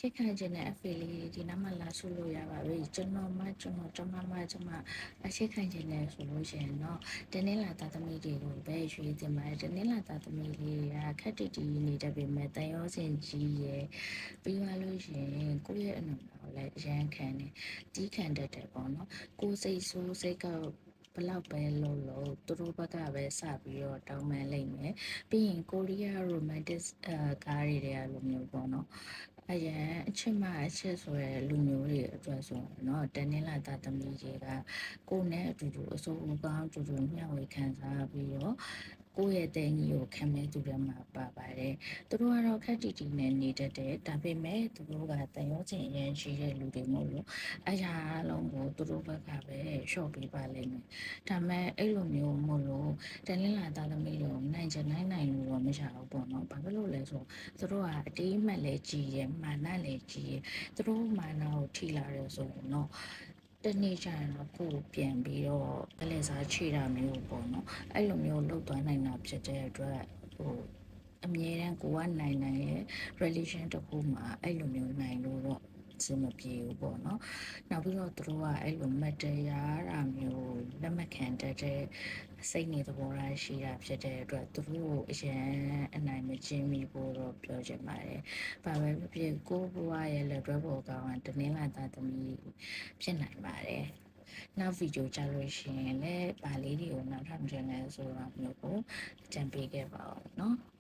ချစ်ခံခြင်းနဲ့အဖေလေးဒီနားမှာလာဆိုလို့ရပါပြီကျွန်တော်မကျွန်မအချစ်ခံခြင်းနဲ့ဆိုလို့ရှိရင်တော့တနေ့လာသားသမီးတွေကိုပဲရွေးတင်ပါတယ်တနေ့လာသားသမီးလေးကခက်တီတီနေတတ်ပေမဲ့တန်ရောစင်ကြီးရဲ့ပြီးသွားလို့ရှိရင်ကိုယ့်ရဲ့အနုကိုလည်းအရန်ခံတယ်တီးခံတတ်တယ်ပေါ့နော်ကိုယ်စိတ်ဆိုးစိတ်ကောက်ဘလောက်ပဲလို့သူတို့ဘက်ကပဲစပြီးတော့တောင်းပန်လိုက်မယ်ပြီးရင်ကိုရီးယားရိုမန်တစ်ကားတွေကလိုမျိုးပေါ့နော်အရင်အချစ်မအချစ်ဆိုရယ်လူမျိုးတွေအတွက်ဆိုရင်တော့တနင်္လာသားသမီးတွေကကိုယ်နဲ့အတူတူအစိုးအကောင်းအတူတူမျှဝေခံစားပြီးတော့ကိုယ့်ရဲ့တဲ့ညီကိုခံမဲ့သူတွေမှာပါပါတယ်သူတို့ကတော့ခက်တီတီနဲ့နေတတ်တယ်ဒါပေမဲ့သူတို့ကတန်ရောချင်အရင်ရှိတဲ့လူတွေမို့လို့အရာလုံးကိုသူတို့ဘက်ကပဲရှော့ပေးပါလိမ့်မယ်ဒါမဲ့အဲ့လိုမျိုးမို့လို့တနင်္လာသားသမီးတွေကိုနိုင်ချင်နိုင်လို့တော့မရဘူးပေါ့နော်ဘာဖြစ်လို့လဲဆိုသူတို့ကအတေးမှတ်လဲကြီးရဲ့မာနလည်းကြီးရဲ့သူတို့မာနကိုထိလာတယ်ဆိုရင်တော့တနေ့ကျရင်တော့ကိုယ်ပြန်ပြီးတော့ကလေးစားချေတာမျိုးပေါ့နော်အဲ့လိုမျိုးလုပ်သွားနိုင်တာဖြစ်တဲ့အတွက်အမြဲတမ်းကိုကနိုင်ရဲ့ relation တစ်ခုမှာအဲ့လိုမျိုးနိုင်လို့တော့စမပြေဘူးပေါ့နော်နောက်ပြီးတော့သူတို့ကအဲ့လိုမတရားတာမျိုးလက်မခံတတ်တဲ့စိတ်နေသဘောထားရှိတာဖြစ်တဲ့အတွက်သူတို့ကိုအရင်အနိုင်မချင်းမိဖို့တော့ပြောချင်ပါတယ်။ဘာပဲဖြစ်ဖြစ်ကိုဘွားရဲ့လက်တွဲပေါ်ကောင်ကတနင်္လာသားသမီးဖြစ်နိုင်ပါတယ်။နောက်ဗီဒီယိုကြလို့ရှိရင်လည်းဗာလေးတွေကိုနောက်ထပ်မတင်လဲဆိုတာမျိုးကိုကြံပေးခဲ့ပါဦးနော်။